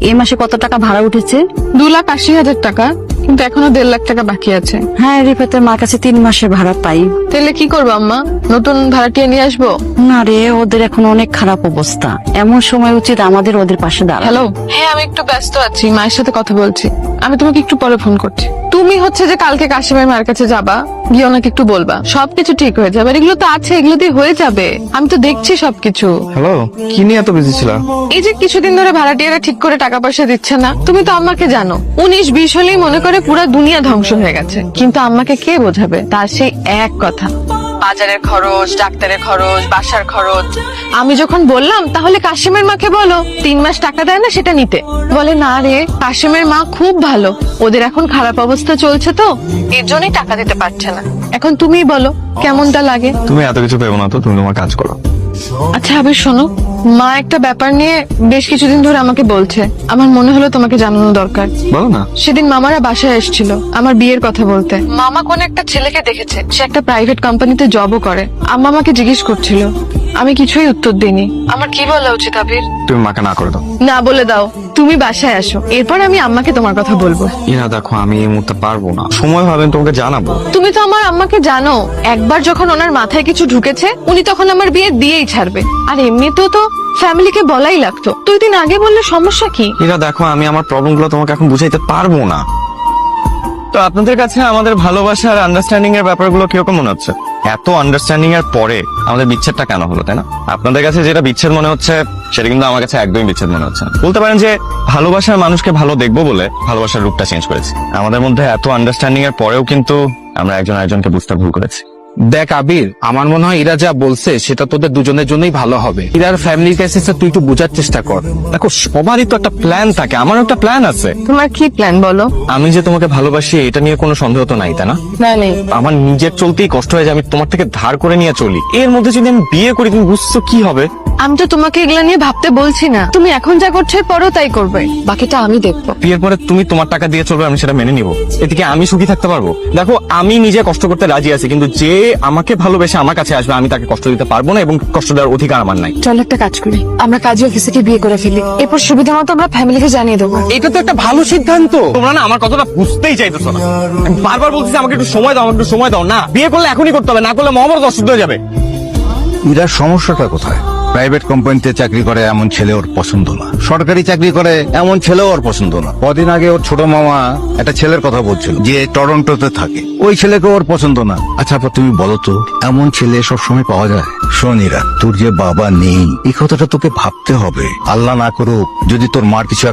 এই মাসে কত টাকা ভাড়া উঠেছে? 2,80,000 টাকা, কিন্তু এখনো 1.5 লাখ টাকা বাকি আছে। হ্যাঁ, রিফাতের মার কাছে 3 মাসের ভাড়া পাই। তাহলে কি করবো আম্মা? নতুন ভাড়াটিয়া নিয়ে আসবো? না রে, ওদের এখন অনেক খারাপ অবস্থা। এমন সময় উচিত আমাদের ওদের পাশে দাঁড়ানো। হ্যালো, হ্যাঁ আমি একটু ব্যস্ত আছি, মায়ের সাথে কথা বলছি। আমি তোমাকে একটু পরে ফোন করছি। তুমি হচ্ছে যে কালকে কাশিমের মার কাছে যাবা, গিয়ে ওনাকে একটু বলবা সবকিছু ঠিক হয়ে যাবে। আর এগুলো তো আছে, এগুলো দিয়ে হয়ে যাবে। আমি তো দেখছি সবকিছু। হ্যালো, কি নিয়ে এত বিজি ছিলা? এই যে কিছুদিন ধরে ভাড়াটিয়ারা ঠিক করে টাকা পয়সা দিচ্ছে না, তুমি তো আম্মাকে জানো। 19-20 হলেই মনে করে পুরো দুনিয়া ধ্বংস হয়ে গেছে। কিন্তু আম্মাকে কে বোঝাবে? তার সেই এক কথা, বাজারের খরচ, ডাক্তারের খরচ, বাসার খরচ। আমি যখন বললাম তাহলে কাশিমের মাকে বলো 3 মাস টাকা দেয় না সেটা নিতে, বলে না রে, কাশিমের মা খুব ভালো, ওদের এখন খারাপ অবস্থা চলছে তো এর জন্যই টাকা দিতে পারছে না। এখন তুমি বলো কেমনটা লাগে? তুমি এত কিছু ভেবো না তো, তুমি তোমার কাজ করো। আচ্ছা আবির শোনো, মা একটা ব্যাপার নিয়ে বেশ কিছুদিন ধরে আমাকে বলছে, আমার মনে হলো তোমাকে জানানো দরকার। বলো না। সেদিন মামারা বাসায় এসেছিল আমার বিয়ের কথা বলতে। মামা কোন একটা ছেলেকে দেখেছে, সে একটা প্রাইভেট কোম্পানিতে জবও করে। আম্মা আমাকে জিজ্ঞেস করছিল, আমি কিছুই উত্তর দিইনি। আমার কি বলা উচিত আবির? তুমি মাকে না করে দাও। না বলে দাও, তুমি বাসায় আসো, এরপর আমি আম্মাকে তোমার কথা বলবো। ইনা দেখো, আমি এই মুহূর্তে পারবো না, সময় হবে তোমাকে জানাবো। তুমি তো আমার আম্মাকে জানো, একবার যখন ওনার মাথায় কিছু ঢুকেছে উনি তখন আমার বিয়ে দিয়েই ছাড়বে। আর এমনিতেও তো ফ্যামিলিকে বলাই লাগতো, 2 দিন আগে বললে সমস্যা কি? ইনা দেখো, আমি আমার প্রবলেম গুলো তোমাকে এখন বুঝাইতে পারবো না। তো আপনাদের কাছে আমাদের ভালোবাসা আর আন্ডারস্ট্যান্ডিং এর ব্যাপারগুলো কিরকম মনে হচ্ছে? এত আন্ডারস্ট্যান্ডিং এর পরে আমাদের বিচ্ছেদটা কেন হলো, তাই না? আপনাদের কাছে যেটা বিচ্ছেদ মনে হচ্ছে সেটা কিন্তু আমার কাছে একদমই বিচ্ছেদ মনে হচ্ছে না। বলতে পারেন যে ভালোবাসার মানুষকে ভালো দেখবো বলে ভালোবাসার রূপটা চেঞ্জ করেছি। আমাদের মধ্যে এত আন্ডারস্ট্যান্ডিং এর পরেও কিন্তু আমরা একজন আরেকজনকে বুঝতে ভুল করেছি। দেখ আবির, আমার মনে হয় ইরা যা বলছে সেটা তোদের দুজনের জন্যই ভালো হবে। ইরার ফ্যামিলির কাছে তুই একটু বোঝার চেষ্টা কর। দেখো, সবারই তো একটা প্ল্যান থাকে, আমারও একটা প্ল্যান আছে। তোমার কি প্ল্যান বলো? আমি যে তোমাকে ভালোবাসি এটা নিয়ে কোনো সন্দেহ তো নাই, তাই না? না নেই। আমার নিজের চলতেই কষ্ট হয়ে যায়, আমি তোমার থেকে ধার করে নিয়ে চলি। এর মধ্যে যদি আমি বিয়ে করি, তুমি বুঝছো কি হবে? আমি তো তোমাকে এগুলা নিয়ে ভাবতে বলছি না, তুমি এখন যা করছো পরও তাই করবে, বাকিটা আমি দেখবো। বিয়ের পরে তুমি তোমার টাকা দিয়ে চলবে, আমি সেটা মেনে নিব। এদিকে আমি সুখী থাকতে পারবো? দেখো, আমি নিজে কষ্ট করতে রাজি আছি, কিন্তু যে আমাকে ভালোবেসে আমার কাছে আসবে আমি তাকে কষ্ট দিতে পারবো না, এবং কষ্ট দেওয়ার অধিকার আমার নাই। চল একটা কাজ করি, আমরা কাজী অফিসে বিয়ে করে ফেলি, এরপর সুবিধা মতো আমরা ফ্যামিলিকে জানিয়ে দেবো। এটা তো একটা ভালো সিদ্ধান্ত। তোমরা না আমার কথাটা বুঝতেই চাইতেছো না। আমি বারবার বলতেছি আমাকে একটু সময় দাও, আমাকে একটু সময় দাও। না, বিয়ে করলে এখনই করতে হবে, না করলে মহাভারত অশুদ্ধ হয়ে যাবে। ইরার সমস্যাটা কোথায়? প্রাইভেট কোম্পানিতে চাকরি করে এমন ছেলে ওর পছন্দ না, সরকারি চাকরি করে এমন ছেলেও ওর পছন্দ না। কদিন আগে ওর ছোট মামা একটা ছেলের কথা বলছিল যে টরন্টোতে থাকে, ওই ছেলেকে ওর পছন্দ না। আচ্ছা আপা, তুমি বলো তো, এমন ছেলে সবসময় পাওয়া যায়? শোন ইরা, তোর যে বাবা নেই এই কথাটা তোকে ভাবতে হবে। আল্লাহ না করুক যদি তোর মার কিছু